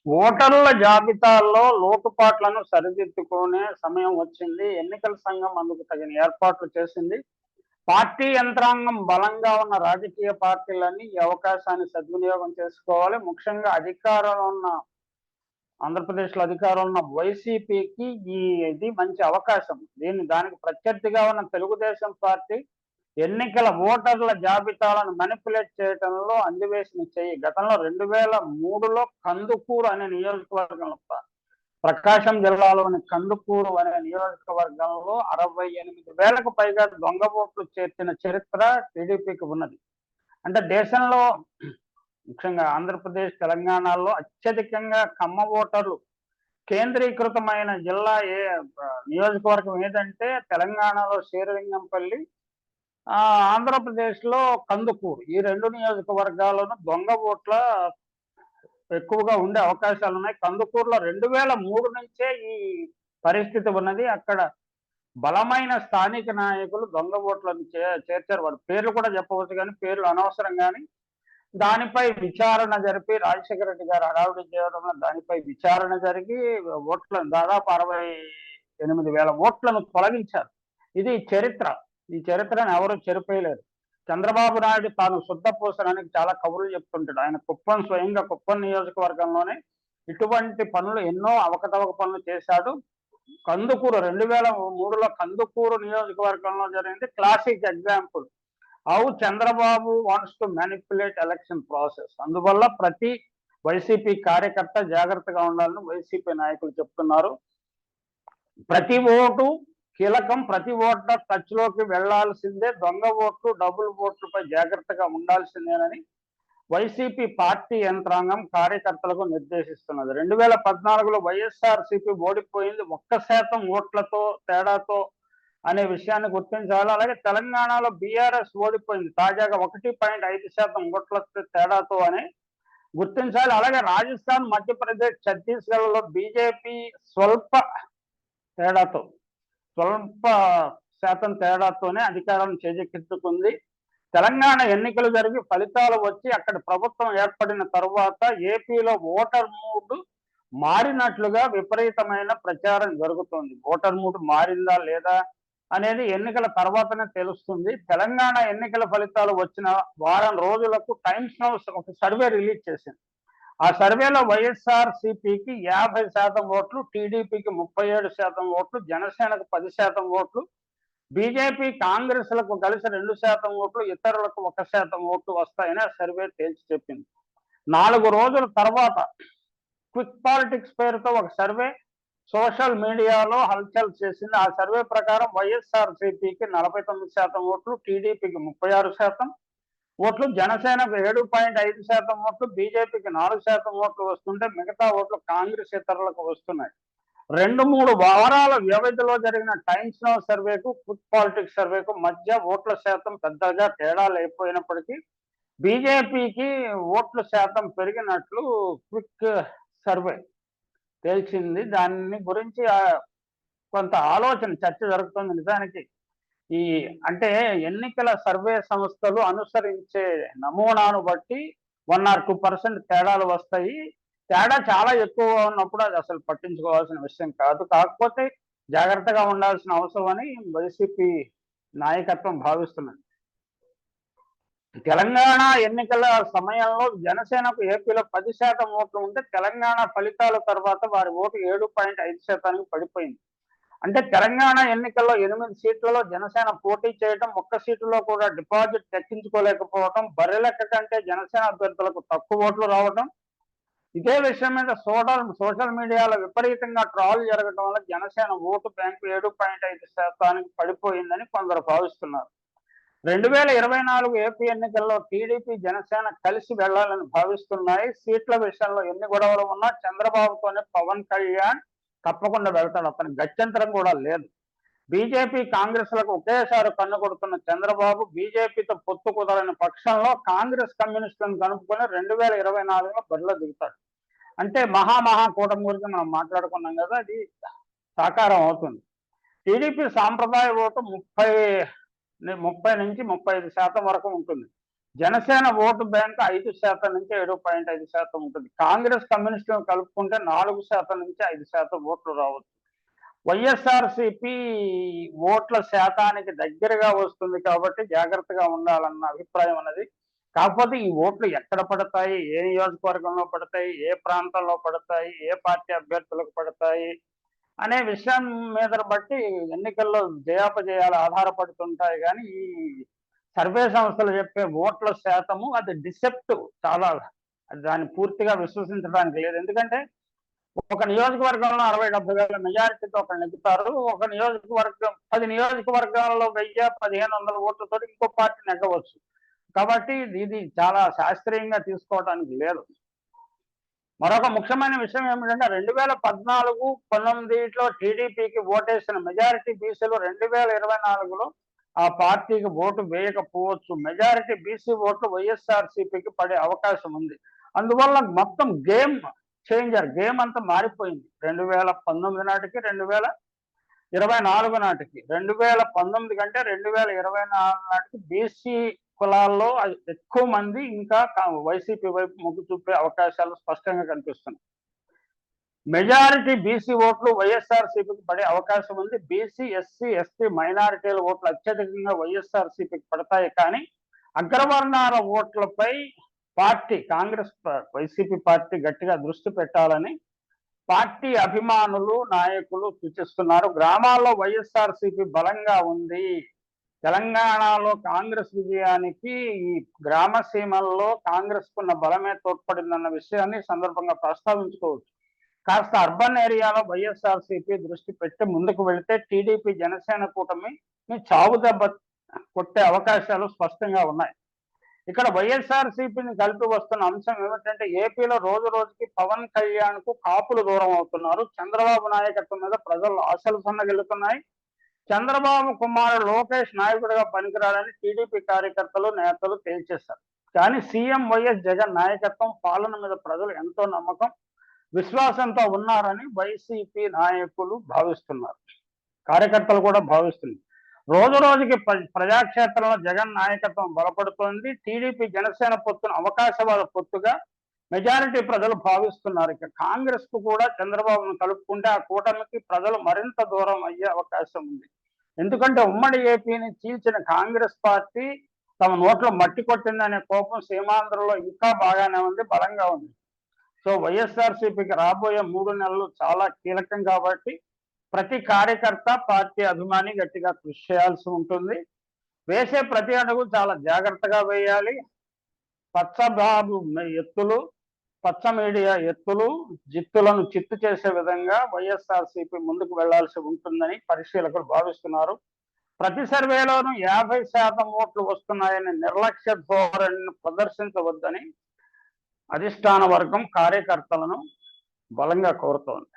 ఓటర్ల జాబితాల్లో లోటుపాట్లను సరిదిద్దుకునే సమయం వచ్చింది. ఎన్నికల సంఘం అందుకు తగిన ఏర్పాట్లు చేసింది. పార్టీ యంత్రాంగం బలంగా ఉన్న రాజకీయ పార్టీలన్నీ ఈ అవకాశాన్ని సద్వినియోగం చేసుకోవాలి. ముఖ్యంగా అధికారంలో ఉన్న ఆంధ్రప్రదేశ్‌లో అధికారంలో ఉన్న వైసీపీకి ఇది మంచి అవకాశం. దానికి ప్రత్యర్థిగా ఉన్న తెలుగుదేశం పార్టీ ఎన్నికల ఓటర్ల జాబితాలను మానిప్యులేట్ చేయటంలో అందివేసిన చెయ్యి. గతంలో 2003లో కందుకూరు అనే నియోజకవర్గంలో ప్రకాశం జిల్లాలోని కందుకూరు అనే నియోజకవర్గంలో 68,000కు పైగా దొంగ ఓట్లు చేర్చిన చరిత్ర టీడీపీకి ఉన్నది. అంటే దేశంలో ముఖ్యంగా ఆంధ్రప్రదేశ్, తెలంగాణలో అత్యధికంగా కమ్మ ఓటర్లు కేంద్రీకృతమైన జిల్లా నియోజకవర్గం ఏదంటే తెలంగాణలో శేరిలింగంపల్లి, ఆంధ్రప్రదేశ్‌లో కందుకూరు. ఈ 2 నియోజకవర్గాల్లోనూ దొంగ ఓట్ల ఎక్కువగా ఉండే అవకాశాలున్నాయి. కందుకూరులో 2003 నుంచే ఈ పరిస్థితి ఉన్నది. అక్కడ బలమైన స్థానిక నాయకులు దొంగ ఓట్లను చేర్చారు. వాళ్ళ పేర్లు కూడా చెప్పవచ్చు కానీ పేర్లు అనవసరం కానీ దానిపై విచారణ జరిపి రాజశేఖర రెడ్డి గారు హడావుడి చేయడంలో దానిపై విచారణ జరిగి ఓట్లను దాదాపు 68,000 ఓట్లను తొలగించారు. ఇది చరిత్ర. ఈ చరిత్రను ఎవరు చెరిపేయలేరు. చంద్రబాబు నాయుడు తాను శుద్ధపూసనని చాలా కబుర్లు చెప్తుంటాడు. ఆయన స్వయంగా కుప్పం నియోజకవర్గంలోనే ఇటువంటి పనులు ఎన్నో అవకతవక పనులు చేశాడు. కందుకూరు 2003లో కందుకూరు నియోజకవర్గంలో జరిగింది classic example. How Chandrababu wants to manipulate election process. అందువల్ల ప్రతి వైసీపీ కార్యకర్త జాగ్రత్తగా ఉండాలని వైసీపీ నాయకులు చెప్తున్నారు. ప్రతి ఓటు కీలకం. ప్రతి ఓటర్ టచ్ లోకి వెళ్లాల్సిందే. దొంగ ఓట్లు, డబుల్ ఓట్లపై జాగ్రత్తగా ఉండాల్సిందేనని వైసీపీ పార్టీ యంత్రాంగం కార్యకర్తలకు నిర్దేశిస్తున్నది. 2014లో వైఎస్ఆర్సీపీ ఓడిపోయింది 1% ఓట్లతో తేడాతో అనే విషయాన్ని గుర్తించాలి. అలాగే తెలంగాణలో బీఆర్ఎస్ ఓడిపోయింది తాజాగా 1.5% ఓట్ల తేడాతో అని గుర్తించాలి. అలాగే రాజస్థాన్, మధ్యప్రదేశ్, ఛత్తీస్గఢ్లో బీజేపీ స్వల్ప శాతం తేడాతోనే అధికారాన్ని చేజెక్కించుకుంది. తెలంగాణ ఎన్నికలు జరిగి ఫలితాలు వచ్చి అక్కడ ప్రభుత్వం ఏర్పడిన తరువాత ఏపీలో ఓటర్ మూడ్ మారినట్లుగా విపరీతమైన ప్రచారం జరుగుతోంది. ఓటర్ మూడ్ మారిందా లేదా అనేది ఎన్నికల తర్వాతనే తెలుస్తుంది. తెలంగాణ ఎన్నికల ఫలితాలు వచ్చిన వారం రోజులకు టైమ్స్ నౌ ఒక సర్వే రిలీజ్ చేసింది. ఆ సర్వేలో వైఎస్ఆర్సీపీకి 50% ఓట్లు, టీడీపీకి 37% ఓట్లు, జనసేనకు 10% ఓట్లు, బీజేపీ, కాంగ్రెస్లకు కలిసి 2% ఓట్లు, ఇతరులకు 1% ఓట్లు వస్తాయని ఆ సర్వే తేల్చి చెప్పింది. 4 రోజుల తర్వాత క్విక్ పాలిటిక్స్ పేరుతో ఒక సర్వే సోషల్ మీడియాలో హల్చల్ చేసింది. ఆ సర్వే ప్రకారం వైఎస్ఆర్సీపీకి 49% ఓట్లు, టీడీపీకి 36% ఓట్లు, జనసేనకు 7.5% ఓట్లు, బీజేపీకి 4% ఓట్లు వస్తుంటే మిగతా ఓట్లు కాంగ్రెస్ ఇతరులకు వస్తున్నాయి. 2-3 వారాల వ్యవధిలో జరిగిన టైమ్స్ నౌ సర్వేకు, క్విక్ పాలిటిక్స్ సర్వేకు మధ్య ఓట్ల శాతం పెద్దగా తేడా లేకపోయినప్పటికీ బీజేపీకి ఓట్ల శాతం పెరిగినట్లు క్విక్ సర్వే తేల్చింది. దాని గురించి కొంత చర్చ జరుగుతుంది. నిజానికి అంటే ఎన్నికల సర్వే సంస్థలు అనుసరించే నమూనాను బట్టి 1 or 2% తేడాలు వస్తాయి. తేడా చాలా ఎక్కువగా ఉన్నప్పుడు అది అసలు పట్టించుకోవాల్సిన విషయం కాదు. కాకపోతే జాగ్రత్తగా ఉండాల్సిన అవసరం అని వైసీపీ నాయకత్వం భావిస్తున్నది. తెలంగాణ ఎన్నికల సమయంలో జనసేనకు ఏపీలో 10% ఓట్లు ఉంటే తెలంగాణ ఫలితాల తర్వాత వారి ఓటు 7.5%కి పడిపోయింది. అంటే తెలంగాణ ఎన్నికల్లో 8 సీట్లలో జనసేన పోటీ చేయడం, 1 సీటులో కూడా డిపాజిట్ దక్కించుకోలేకపోవడం, బరిలెక్క కంటే జనసేన అభ్యర్థులకు తక్కువ ఓట్లు రావడం, ఇదే విషయం మీద సోషల్ మీడియాలో విపరీతంగా ట్రాల్ జరగడం వల్ల జనసేన ఓటు బ్యాంకు 7.5%కి పడిపోయిందని కొందరు భావిస్తున్నారు. 2024 ఏపీ ఎన్నికల్లో టీడీపీ, జనసేన కలిసి వెళ్లాలని భావిస్తున్నాయి. సీట్ల విషయంలో ఎన్ని గొడవలు ఉన్నా చంద్రబాబుతోనే పవన్ కళ్యాణ్ తప్పకుండా వెళ్తాడు. అతని గత్యంతరం కూడా లేదు. బీజేపీ, కాంగ్రెస్లకు ఒకేసారి కన్ను కొడుతున్న చంద్రబాబు బీజేపీతో పొత్తు కుదరని పక్షంలో కాంగ్రెస్, కమ్యూనిస్టులను కనుక్కొని 2024లో బరిలో దిగుతాడు. అంటే మహా కూటమి గురించి మనం మాట్లాడుకున్నాం కదా, అది సాకారం అవుతుంది. టీడీపీ సాంప్రదాయ ఓటు 30 నుంచి 35% వరకు ఉంటుంది. జనసేన ఓటు బ్యాంక్ 5% నుంచి 7.5% ఉంటుంది. కాంగ్రెస్ కమ్యూనిస్టులను కలుపుకుంటే 4% నుంచి 5% ఓట్లు రావచ్చు. వైఎస్ఆర్సీపీ ఓట్ల శాతానికి దగ్గరగా వస్తుంది కాబట్టి జాగ్రత్తగా ఉండాలన్న అభిప్రాయం అన్నది. కాకపోతే ఈ ఓట్లు ఎక్కడ పడతాయి, ఏ నియోజకవర్గంలో పడతాయి, ఏ ప్రాంతంలో పడతాయి, ఏ పార్టీ అభ్యర్థులకు పడతాయి అనే విషయం మీద బట్టి ఎన్నికల్లో జయాపజయాలు ఆధారపడుతుంటాయి. కానీ ఈ సర్వే సంస్థలు చెప్పే ఓట్ల శాతము అది డిసెప్టివ్, చాలా దాన్ని పూర్తిగా విశ్వసించడానికి లేదు. ఎందుకంటే ఒక నియోజకవర్గంలో 60-70 వేల మెజారిటీతో ఒకరు నెగ్గుతారు. ఒక నియోజకవర్గం 10 నియోజకవర్గాల్లో 1000-1500 ఓట్లతో ఇంకో పార్టీ నెగ్గవచ్చు. కాబట్టి ఇది చాలా శాస్త్రీయంగా తీసుకోవడానికి లేదు. మరొక ముఖ్యమైన విషయం ఏమిటంటే 2014-19లో టీడీపీకి ఓటేసిన మెజారిటీ బీసీలు 2024లో ఆ పార్టీకి ఓటు వేయకపోవచ్చు. మెజారిటీ బీసీ ఓట్లు వైఎస్ఆర్సీపీకి పడే అవకాశం ఉంది. అందువల్ల మొత్తం గేమ్ అంతా మారిపోయింది. 2019 నాటికి 2024 నాటికి. 2019 కంటే 2024 నాటికి బీసీ కులాల్లో ఎక్కువ మంది ఇంకా వైసీపీ వైపు మొగ్గు చూపే అవకాశాలు స్పష్టంగా కనిపిస్తున్నాయి. మెజారిటీ బీసీ ఓట్లు వైఎస్ఆర్సీపీకి పడే అవకాశం ఉంది. బీసీ, ఎస్సీ, ఎస్టీ, మైనారిటీల ఓట్లు అత్యధికంగా వైఎస్ఆర్సీపీకి పడతాయి. కానీ అగ్రవర్ణాల ఓట్లపై కాంగ్రెస్ వైసీపీ పార్టీ గట్టిగా దృష్టి పెట్టాలని పార్టీ అభిమానులు, నాయకులు సూచిస్తున్నారు. గ్రామాల్లో వైఎస్ఆర్సీపీ బలంగా ఉంది. తెలంగాణలో కాంగ్రెస్ విజయానికి ఈ గ్రామ సీమల్లో కాంగ్రెస్ కున్న బలమే తోడ్పడిందన్న విషయాన్ని సందర్భంగా ప్రస్తావించుకోవచ్చు. కాస్త అర్బన్ ఏరియాలో వైఎస్ఆర్సీపీ దృష్టి పెట్టి ముందుకు వెళితే టీడీపీ జనసేన కూటమి చావు దెబ్బ కొట్టే అవకాశాలు స్పష్టంగా ఉన్నాయి. ఇక్కడ వైఎస్ఆర్సీపీని కలిపి వస్తున్న అంశం ఏమిటంటే ఏపీలో రోజు రోజుకి పవన్ కళ్యాణ్ కు కాపులు దూరం అవుతున్నారు. చంద్రబాబు నాయకత్వం మీద ప్రజలు ఆశలు సన్నగిల్లుతున్నాయి. చంద్రబాబు కుమారుడు లోకేష్ నాయకుడిగా పనికిరాడని టీడీపీ కార్యకర్తలు, నేతలు తేల్చేశారు. కానీ సీఎం వైఎస్ జగన్ నాయకత్వం, పాలన మీద ప్రజలు ఎంతో నమ్మకం, విశ్వాసంతో ఉన్నారని వైసీపీ నాయకులు భావిస్తున్నారు. కార్యకర్తలు కూడా భావిస్తున్నారు. రోజు రోజుకి ప్రజాక్షేత్రంలో జగన్ నాయకత్వం బలపడుతోంది. టీడీపీ జనసేన పొత్తును అవకాశవాద పొత్తుగా మెజారిటీ ప్రజలు భావిస్తున్నారు. ఇక కాంగ్రెస్ కు కూడా చంద్రబాబును కలుపుకుంటే ఆ కూటమికి ప్రజలు మరింత దూరం అయ్యే అవకాశం ఉంది. ఎందుకంటే ఉమ్మడి ఏపీని చీల్చిన కాంగ్రెస్ పార్టీ తమ నోట్లో మట్టి కొట్టిందనే కోపం సీమాంధ్రలో ఇంకా బాగానే ఉంది, బలంగా ఉంది. సో వైఎస్ఆర్సీపీకి రాబోయే 3 నెలలు చాలా కీలకం కాబట్టి ప్రతి కార్యకర్త, పార్టీ అభిమాని గట్టిగా కృషి చేయాల్సి ఉంటుంది. వేసే ప్రతి అడుగు చాలా జాగ్రత్తగా వేయాలి. పచ్చబాబు ఎత్తులు, పచ్చ మీడియా ఎత్తులు, జిత్తులను చిత్తు చేసే విధంగా వైఎస్ఆర్సీపీ ముందుకు వెళ్లాల్సి ఉంటుందని పరిశీలకులు భావిస్తున్నారు. ప్రతి సర్వేలోనూ 50% ఓట్లు వస్తున్నాయని నిర్లక్ష్య ధోరణిని ప్రదర్శించవద్దని అధిష్టాన వర్గం కార్యకర్తలను బలంగా కోరుతోంది.